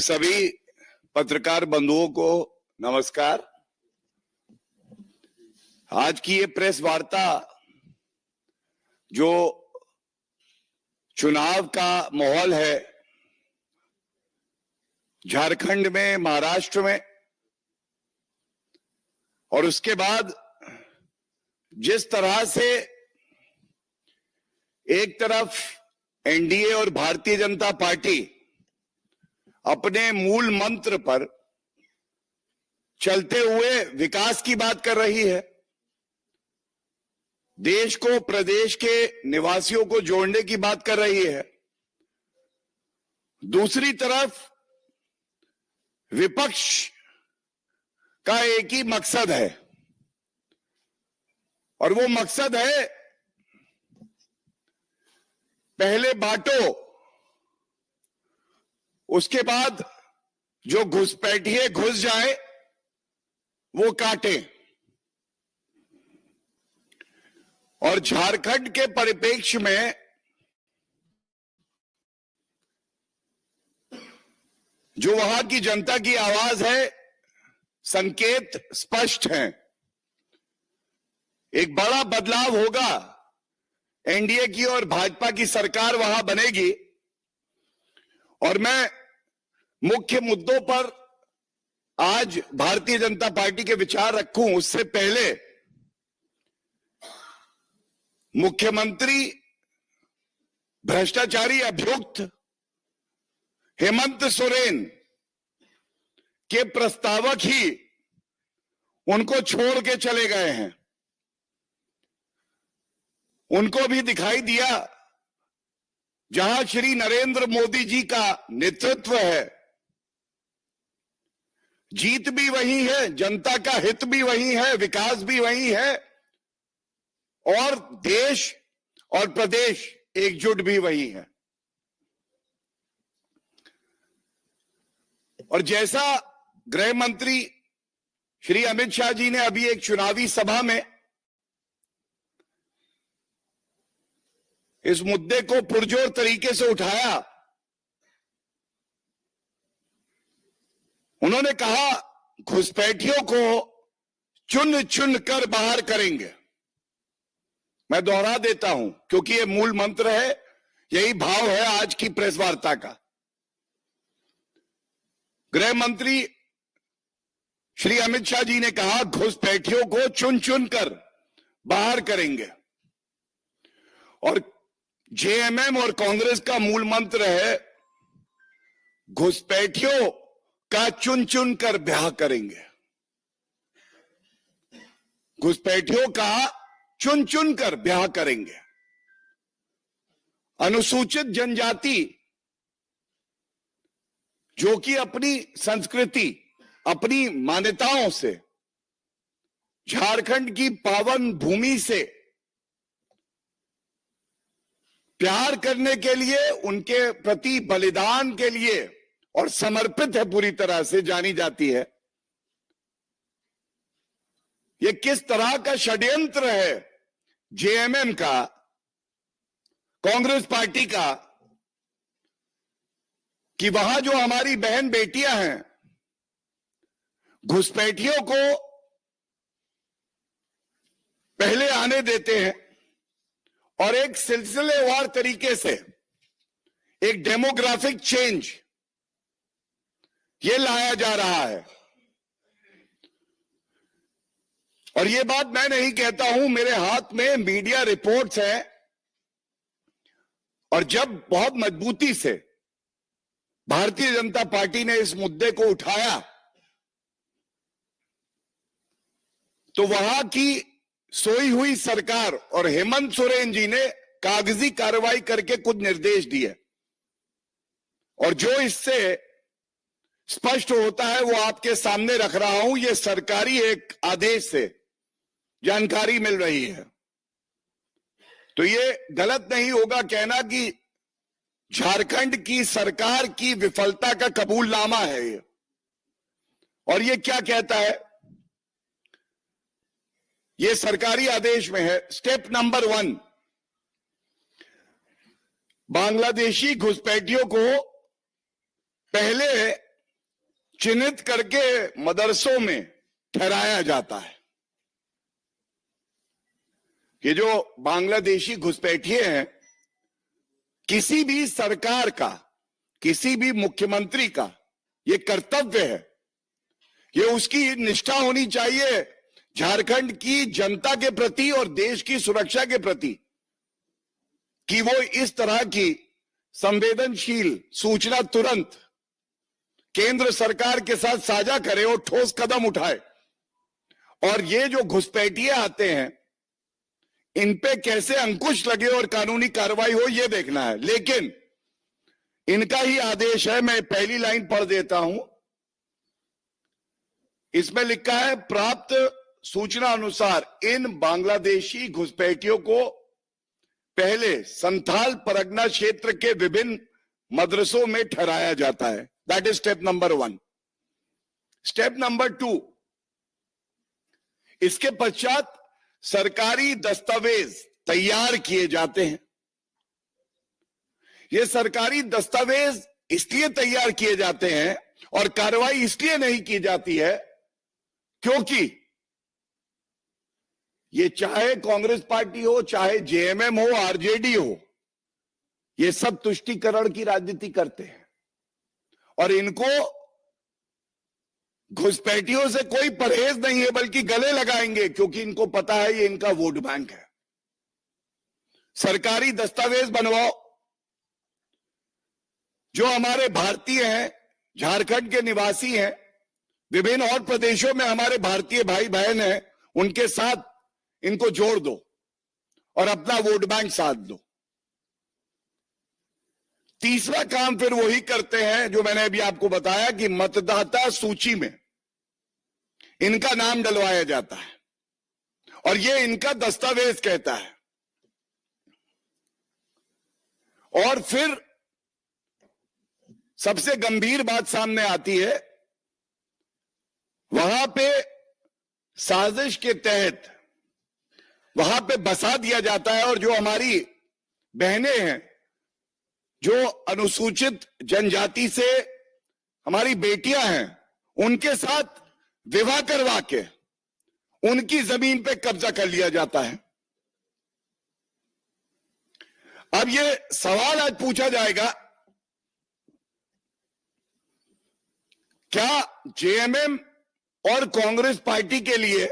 सभी पत्रकार बंधुओं को नमस्कार। आज की ये प्रेस वार्ता जो चुनाव का माहौल है झारखंड में, महाराष्ट्र में, और उसके बाद जिस तरह से एक तरफ एनडीए और भारतीय जनता पार्टी अपने मूल मंत्र पर चलते हुए विकास की बात कर रही है, देश को, प्रदेश के निवासियों को जोड़ने की बात कर रही है, दूसरी तरफ विपक्ष का एक ही मकसद है और वो मकसद है पहले बांटो, उसके बाद जो घुसपैठिए घुस जाए वो काटे। और झारखंड के परिप्रेक्ष्य में जो वहां की जनता की आवाज है, संकेत स्पष्ट हैं। एक बड़ा बदलाव होगा, एनडीए की और भाजपा की सरकार वहां बनेगी। और मैं मुख्य मुद्दों पर आज भारतीय जनता पार्टी के विचार रखूं उससे पहले मुख्यमंत्री भ्रष्टाचारी अभियुक्त हेमंत सोरेन के प्रस्तावक ही उनको छोड़ के चले गए हैं। उनको भी दिखाई दिया जहां श्री नरेंद्र मोदी जी का नेतृत्व है, जीत भी वही है, जनता का हित भी वही है, विकास भी वही है और देश और प्रदेश एकजुट भी वही है। और जैसा गृह मंत्री श्री अमित शाह जी ने अभी एक चुनावी सभा में इस मुद्दे को पुरजोर तरीके से उठाया, उन्होंने कहा घुसपैठियों को चुन चुन कर बाहर करेंगे। मैं दोहरा देता हूं क्योंकि ये मूल मंत्र है, यही भाव है आज की प्रेस वार्ता का। गृह मंत्री श्री अमित शाह जी ने कहा घुसपैठियों को चुन चुन कर बाहर करेंगे। और जेएमएम और कांग्रेस का मूल मंत्र है घुसपैठियों का चुन चुन कर ब्याह करेंगे। घुसपैठियों का चुन चुन कर ब्याह करेंगे। अनुसूचित जनजाति जो कि अपनी संस्कृति, अपनी मान्यताओं से, झारखंड की पावन भूमि से प्यार करने के लिए, उनके प्रति बलिदान के लिए और समर्पित है, पूरी तरह से जानी जाती है। ये किस तरह का षड्यंत्र है जेएमएम का, कांग्रेस पार्टी का, कि वहां जो हमारी बहन बेटियां हैं घुसपैठियों को पहले आने देते हैं और एक सिलसिलेवार तरीके से एक डेमोग्राफिक चेंज ये लाया जा रहा है। और ये बात मैं नहीं कहता हूं, मेरे हाथ में मीडिया रिपोर्ट्स हैं। और जब बहुत मजबूती से भारतीय जनता पार्टी ने इस मुद्दे को उठाया तो वहां की सोई हुई सरकार और हेमंत सोरेन जी ने कागजी कार्रवाई करके कुछ निर्देश दिए। और जो इससे स्पष्ट होता है वो आपके सामने रख रहा हूं। ये सरकारी एक आदेश से जानकारी मिल रही है। तो ये गलत नहीं होगा कहना कि झारखंड की सरकार की विफलता का कबूलनामा है ये। और ये क्या कहता है, ये सरकारी आदेश में है, स्टेप नंबर 1, बांग्लादेशी घुसपैठियों को पहले चिन्हित करके मदरसों में ठहराया जाता है। ये जो बांग्लादेशी घुसपैठिए हैं, किसी भी सरकार का, किसी भी मुख्यमंत्री का ये कर्तव्य है, ये उसकी निष्ठा होनी चाहिए झारखंड की जनता के प्रति और देश की सुरक्षा के प्रति, कि वो इस तरह की संवेदनशील सूचना तुरंत केंद्र सरकार के साथ साझा करे और ठोस कदम उठाए। और ये जो घुसपैठिए आते हैं, इन पे कैसे अंकुश लगे और कानूनी कार्रवाई हो, ये देखना है। लेकिन इनका ही आदेश है, मैं पहली लाइन पढ़ देता हूं। इसमें लिखा है, प्राप्त सूचना अनुसार इन बांग्लादेशी घुसपैठियों को पहले संथाल परगना क्षेत्र के विभिन्न मदरसों में ठहराया जाता है। That is step number 1। Step number 2, इसके पश्चात सरकारी दस्तावेज तैयार किए जाते हैं। ये सरकारी दस्तावेज इसलिए तैयार किए जाते हैं और कार्रवाई इसलिए नहीं की जाती है क्योंकि ये चाहे कांग्रेस पार्टी हो, चाहे जेएमएम हो, आरजेडी हो, ये सब तुष्टीकरण की राजनीति करते हैं और इनको घुसपैठियों से कोई परहेज नहीं है, बल्कि गले लगाएंगे, क्योंकि इनको पता है ये इनका वोट बैंक है। सरकारी दस्तावेज बनवाओ। जो हमारे भारतीय हैं, झारखंड के निवासी हैं, विभिन्न और प्रदेशों में हमारे भारतीय भाई बहन हैं, उनके साथ इनको जोड़ दो और अपना वोट बैंक साध दो। तीसरा काम फिर वही करते हैं जो मैंने अभी आपको बताया कि मतदाता सूची में इनका नाम डलवाया जाता है और ये इनका दस्तावेज कहता है। और फिर सबसे गंभीर बात सामने आती है, वहां पे साजिश के तहत वहां पे बसा दिया जाता है और जो हमारी बहनें हैं, जो अनुसूचित जनजाति से हमारी बेटियां हैं, उनके साथ विवाह करवा के उनकी जमीन पे कब्जा कर लिया जाता है। अब ये सवाल आज पूछा जाएगा, क्या जेएमएम और कांग्रेस पार्टी के लिए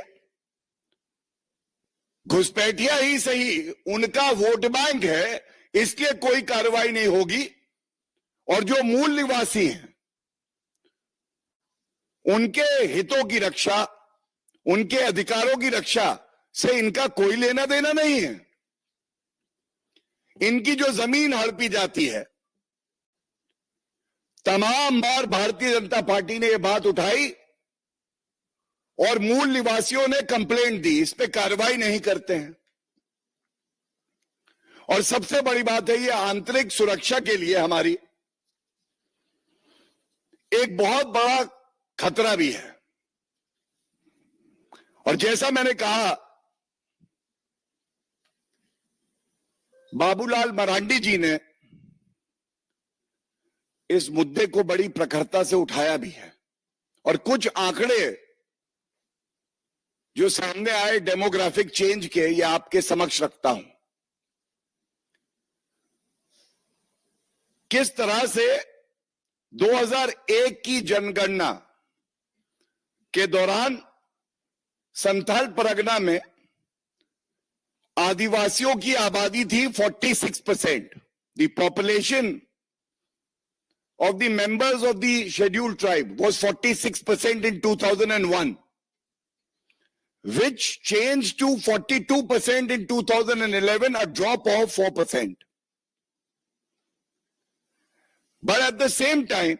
घुसपैठिया ही सही उनका वोट बैंक है, इसलिए कोई कार्रवाई नहीं होगी, और जो मूल निवासी हैं उनके हितों की रक्षा, उनके अधिकारों की रक्षा से इनका कोई लेना देना नहीं है। इनकी जो जमीन हड़पी जाती है, तमाम बार भारतीय जनता पार्टी ने यह बात उठाई और मूल निवासियों ने कंप्लेंट दी, इस पे कार्रवाई नहीं करते हैं। और सबसे बड़ी बात है, ये आंतरिक सुरक्षा के लिए हमारी एक बहुत बड़ा खतरा भी है। और जैसा मैंने कहा, बाबूलाल मरांडी जी ने इस मुद्दे को बड़ी प्रखरता से उठाया भी है और कुछ आंकड़े जो सामने आए डेमोग्राफिक चेंज के, ये आपके समक्ष रखता हूं। किस तरह से 2001 की जनगणना के दौरान संथाल परगना में आदिवासियों की आबादी थी 46%। The population of the members of the scheduled tribe was 46% in 2001, which changed to 42% in 2011, a drop of 4%. But at the same time,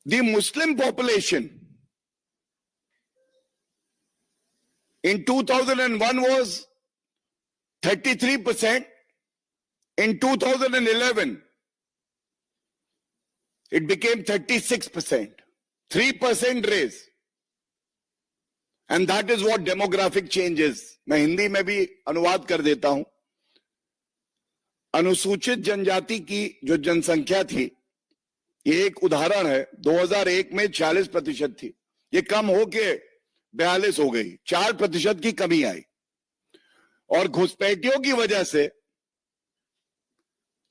the Muslim population in 2001 was 33%. In 2011, it became 36%, 3% raise. And that is what demographic change is. मैं हिंदी में भी अनुवाद कर देता हूं। अनुसूचित जनजाति की जो जनसंख्या थी, ये एक उदाहरण है। 2001 में 40% थी, ये कम होके 42 हो गई, 4% की कमी आई। और घुसपैठियों की वजह से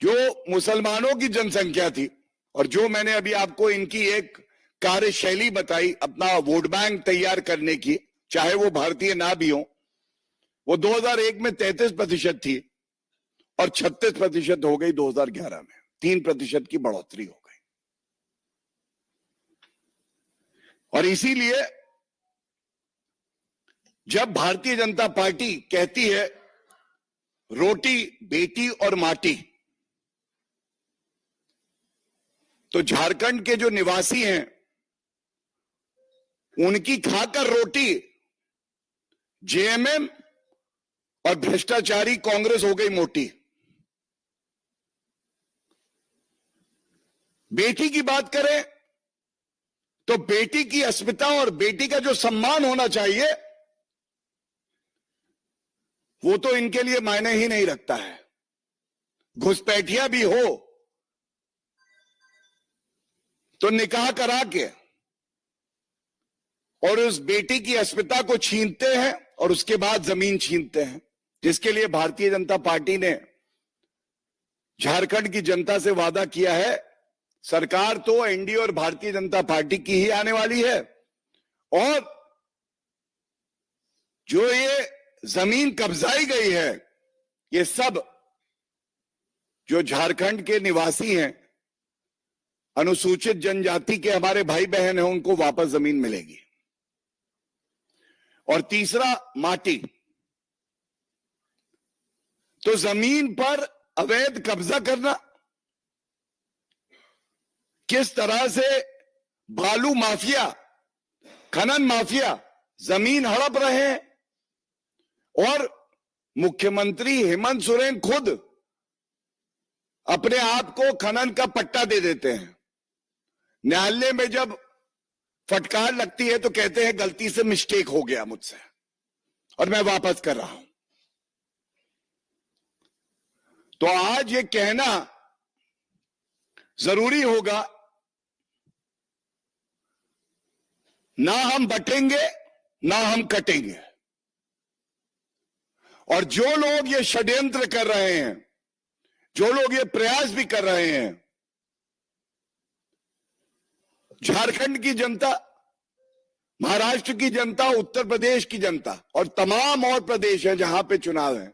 जो मुसलमानों की जनसंख्या थी, और जो मैंने अभी आपको इनकी एक कार्यशैली बताई अपना वोट बैंक तैयार करने की, चाहे वो भारतीय ना भी हो, वो 2001 में 33% थी और 36% हो गई 2011 में। 3% की बढ़ोतरी हो गई। और इसीलिए जब भारतीय जनता पार्टी कहती है रोटी बेटी और माटी, तो झारखंड के जो निवासी हैं उनकी खाकर रोटी जेएमएम और भ्रष्टाचारी कांग्रेस हो गई मोटी। बेटी की बात करें तो बेटी की अस्मिता और बेटी का जो सम्मान होना चाहिए वो तो इनके लिए मायने ही नहीं रखता है। घुसपैठिया भी हो तो निकाह करा के और उस बेटी की अस्मिता को छीनते हैं और उसके बाद जमीन छीनते हैं, जिसके लिए भारतीय जनता पार्टी ने झारखंड की जनता से वादा किया है। सरकार तो एनडीए और भारतीय जनता पार्टी की ही आने वाली है, और जो ये जमीन कब्जाई गई है ये सब जो झारखंड के निवासी हैं, अनुसूचित जनजाति के हमारे भाई बहन हैं, उनको वापस जमीन मिलेगी। और तीसरा माटी, तो जमीन पर अवैध कब्जा करना, किस तरह से बालू माफिया, खनन माफिया जमीन हड़प रहे हैं, और मुख्यमंत्री हेमंत सोरेन खुद अपने आप को खनन का पट्टा दे देते हैं। न्यायालय में जब फटकार लगती है तो कहते हैं गलती से मिस्टेक हो गया मुझसे और मैं वापस कर रहा हूं। तो आज ये कहना जरूरी होगा, ना हम बटेंगे ना हम कटेंगे। और जो लोग ये षड्यंत्र कर रहे हैं, जो लोग ये प्रयास भी कर रहे हैं, झारखंड की जनता, महाराष्ट्र की जनता, उत्तर प्रदेश की जनता और तमाम और प्रदेश हैं जहां पे चुनाव है,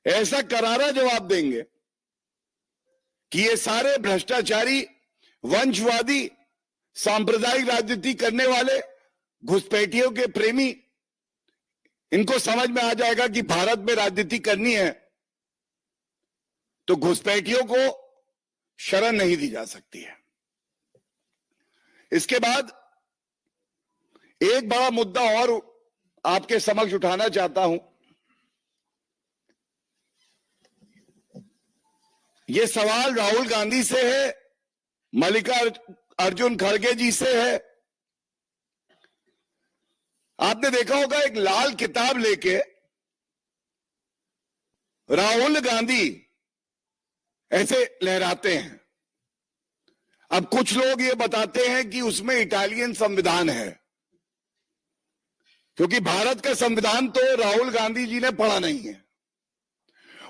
ऐसा करारा जवाब देंगे कि ये सारे भ्रष्टाचारी, वंशवादी, सांप्रदायिक राजनीति करने वाले, घुसपैठियों के प्रेमी, इनको समझ में आ जाएगा कि भारत में राजनीति करनी है तो घुसपैठियों को शरण नहीं दी जा सकती है। इसके बाद एक बड़ा मुद्दा और आपके समक्ष उठाना चाहता हूं। यह सवाल राहुल गांधी से है, मल्लिकार्जुन खड़गे जी से है। आपने देखा होगा एक लाल किताब लेके राहुल गांधी ऐसे लहराते हैं। अब कुछ लोग ये बताते हैं कि उसमें इटालियन संविधान है, क्योंकि भारत का संविधान तो राहुल गांधी जी ने पढ़ा नहीं है।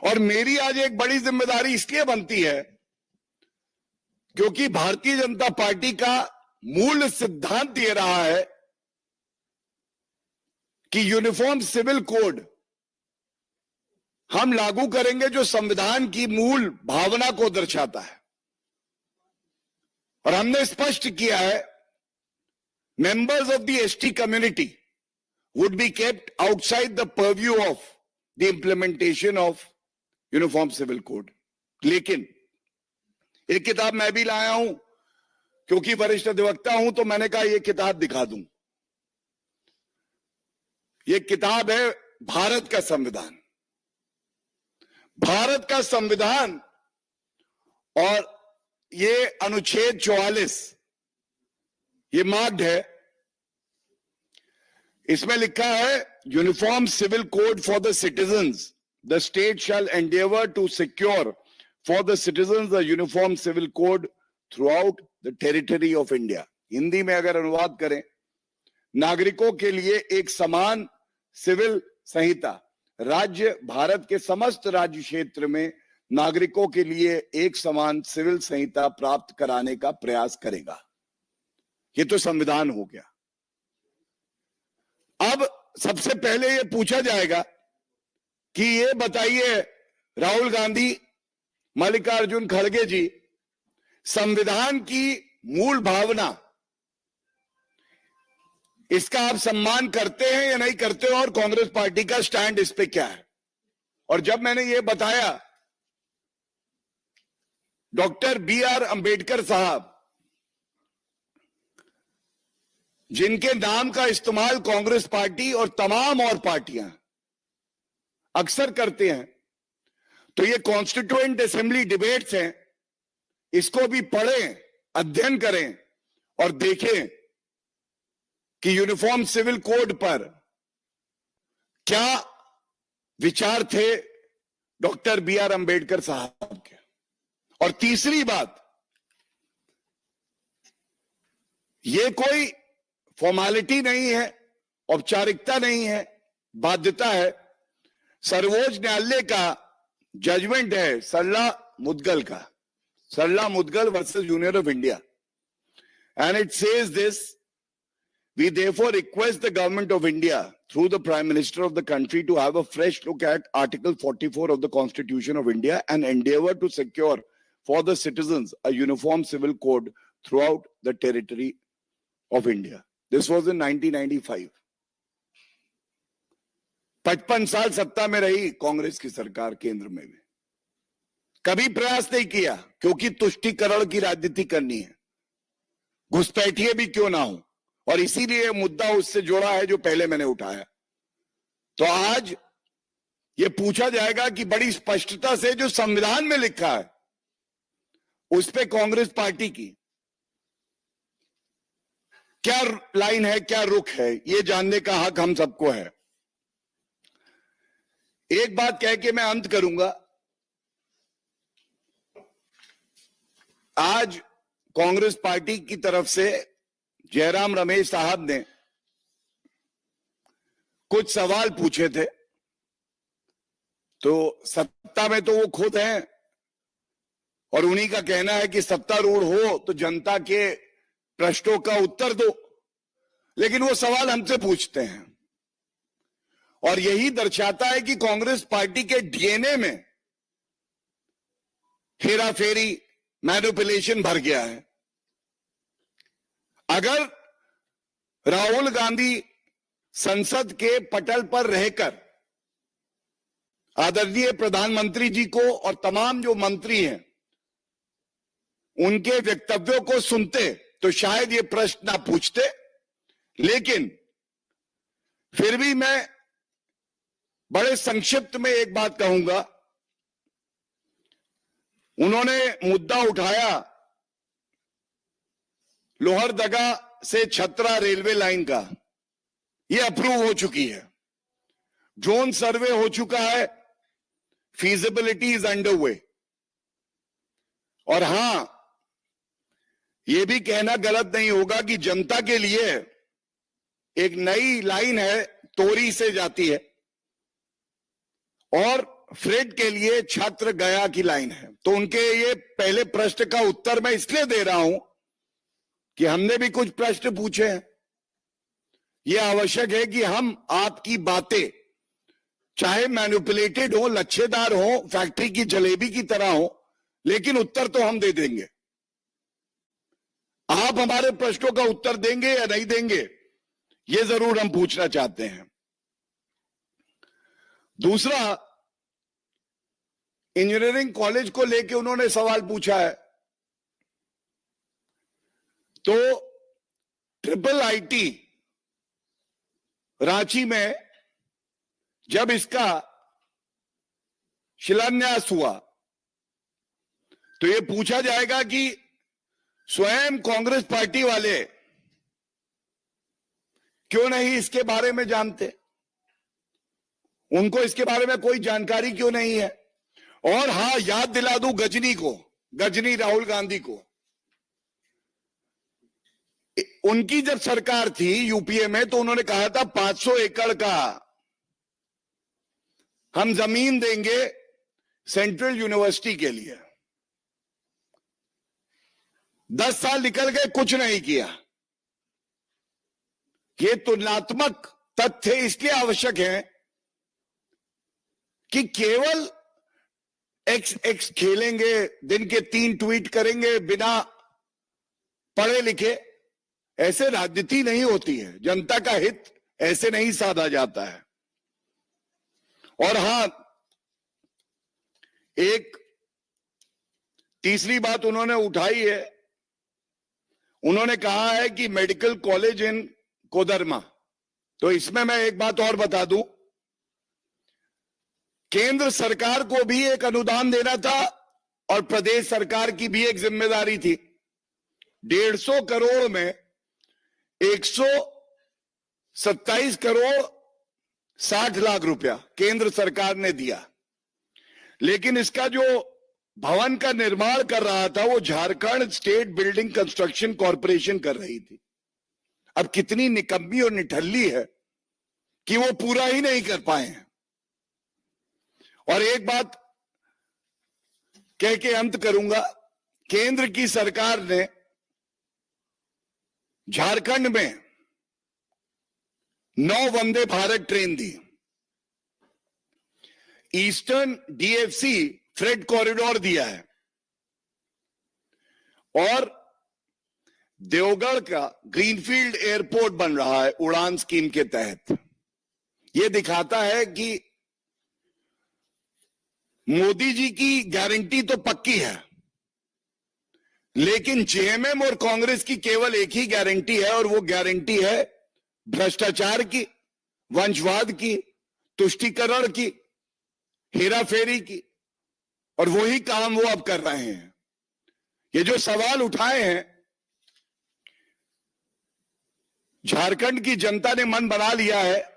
और मेरी आज एक बड़ी जिम्मेदारी इसलिए बनती है क्योंकि भारतीय जनता पार्टी का मूल सिद्धांत ये रहा है कि यूनिफॉर्म सिविल कोड हम लागू करेंगे जो संविधान की मूल भावना को दर्शाता है। और हमने स्पष्ट किया है, members of the ST community would be kept outside the purview of the implementation of uniform civil code. लेकिन एक किताब मैं भी लाया हूं, क्योंकि वरिष्ठ अधिवक्ता हूं तो मैंने कहा यह किताब दिखा दूं। यह किताब है भारत का संविधान। भारत का संविधान और ये अनुच्छेद 44 ये मार्क्ड है। इसमें लिखा है uniform civil code for the citizens, the state shall endeavour to secure for the citizens the uniform civil code throughout the territory of India. Hindi में अगर अनुवाद करें, नागरिकों के लिए एक समान सिविल संहिता राज्य भारत के समस्त राज्य क्षेत्र में नागरिकों के लिए एक समान सिविल संहिता प्राप्त कराने का प्रयास करेगा। ये तो संविधान हो गया। अब सबसे पहले ये पूछा जाएगा कि ये बताइए राहुल गांधी, मल्लिकार्जुन खड़गे जी, संविधान की मूल भावना, इसका आप सम्मान करते हैं या नहीं करते हो, और कांग्रेस पार्टी का स्टैंड इस पे क्या है। और जब मैंने ये बताया, डॉक्टर B.R. अंबेडकर साहब, जिनके नाम का इस्तेमाल कांग्रेस पार्टी और तमाम और पार्टियां अक्सर करते हैं, तो ये कॉन्स्टिट्यूएंट असेंबली डिबेट्स हैं, इसको भी पढ़ें, अध्ययन करें और देखें कि यूनिफॉर्म सिविल कोड पर क्या विचार थे डॉक्टर B.R. अंबेडकर साहब के। और तीसरी बात, ये कोई फॉर्मेलिटी नहीं है, औपचारिकता नहीं है, बाध्यता है। सर्वोच्च न्यायालय का जजमेंट है सरला मुदगल का, Sarla Mudgal versus Union of India, and it says this: We therefore request the government of India through the Prime Minister of the country to have a fresh look at Article 44 of the Constitution of India and endeavor to secure for the citizens a uniform civil code throughout the territory of India. This was in 1995. 55 साल सत्ता में रही कांग्रेस की सरकार केंद्र में भी, कभी प्रयास नहीं किया, क्योंकि तुष्टीकरण की राजनीति करनी है, घुसपैठिए भी क्यों ना हो, और इसीलिए मुद्दा उससे जुड़ा है जो पहले मैंने उठाया। तो आज ये पूछा जाएगा कि बड़ी स्पष्टता से जो संविधान में लिखा है उस पे कांग्रेस पार्टी की क्या लाइन है, क्या रुख है, ये जानने का हक हम सबको है। एक बात कह के मैं अंत करूंगा। आज कांग्रेस पार्टी की तरफ से जयराम रमेश साहब ने कुछ सवाल पूछे थे, तो सत्ता में तो वो खुद हैं और उन्हीं का कहना है कि सत्तारूढ़ हो तो जनता के प्रश्नों का उत्तर दो, लेकिन वो सवाल हमसे पूछते हैं और यही दर्शाता है कि कांग्रेस पार्टी के डीएनए में हेराफेरी, मैनिपुलेशन भर गया है। अगर राहुल गांधी संसद के पटल पर रहकर आदरणीय प्रधानमंत्री जी को और तमाम जो मंत्री हैं उनके वक्तव्यों को सुनते तो शायद ये प्रश्न ना पूछते, लेकिन फिर भी मैं बड़े संक्षिप्त में एक बात कहूंगा। उन्होंने मुद्दा उठाया लोहरदगा से छतरा रेलवे लाइन का, ये अप्रूव हो चुकी है, ड्रोन सर्वे हो चुका है, फीजिबिलिटी इज अंडरवे। और हां, ये भी कहना गलत नहीं होगा कि जनता के लिए एक नई लाइन है, तोरी से जाती है, और फ्रेट के लिए छत्र गया की लाइन है। तो उनके ये पहले प्रश्न का उत्तर मैं इसलिए दे रहा हूं कि हमने भी कुछ प्रश्न पूछे हैं। यह आवश्यक है कि हम आपकी बातें चाहे मैनिपुलेटेड हो, लच्छेदार हो, फैक्ट्री की जलेबी की तरह हो, लेकिन उत्तर तो हम दे देंगे। आप हमारे प्रश्नों का उत्तर देंगे या नहीं देंगे, यह जरूर हम पूछना चाहते हैं। दूसरा, इंजीनियरिंग कॉलेज को लेकर उन्होंने सवाल पूछा है। तो IIIT रांची में जब इसका शिलान्यास हुआ तो यह पूछा जाएगा कि स्वयं कांग्रेस पार्टी वाले क्यों नहीं इसके बारे में जानते, उनको इसके बारे में कोई जानकारी क्यों नहीं है। और हां, याद दिला दूं गजनी को, गजनी राहुल गांधी को, उनकी जब सरकार थी यूपीए में तो उन्होंने कहा था 500 एकड़ का हम जमीन देंगे सेंट्रल यूनिवर्सिटी के लिए। 10 साल निकल गए, कुछ नहीं किया। ये तुलनात्मक तथ्य इसलिए आवश्यक है कि केवल एक्स खेलेंगे, दिन के 3 ट्वीट करेंगे बिना पढ़े लिखे, ऐसे राजनीति नहीं होती है। जनता का हित ऐसे नहीं साधा जाता है। और हां, एक तीसरी बात उन्होंने उठाई है, उन्होंने कहा है कि मेडिकल कॉलेज इन कोडरमा। तो इसमें मैं एक बात और बता दूं, केंद्र सरकार को भी एक अनुदान देना था और प्रदेश सरकार की भी एक जिम्मेदारी थी। 150 करोड़ में 127 करोड़ 60 लाख रुपया केंद्र सरकार ने दिया, लेकिन इसका जो भवन का निर्माण कर रहा था वो Jharkhand state building construction corporation कर रही थी। अब कितनी निकम्मी और निठल्ली है कि वो पूरा ही नहीं कर पाए हैं। और एक बात कह के अंत करूंगा, केंद्र की सरकार ने झारखंड में 9 वंदे भारत ट्रेन दी। ईस्टर्न डीएफसी फ्रेट कॉरिडोर दिया है और देवगढ़ का ग्रीनफील्ड एयरपोर्ट बन रहा है उड़ान स्कीम के तहत। यह दिखाता है कि मोदी जी की गारंटी तो पक्की है, लेकिन जेएमएम और कांग्रेस की केवल एक ही गारंटी है और वो गारंटी है भ्रष्टाचार की, वंशवाद की, तुष्टीकरण की, हेराफेरी की। और वही काम वो अब कर रहे हैं। ये जो सवाल उठाए हैं, झारखंड की जनता ने मन बना लिया है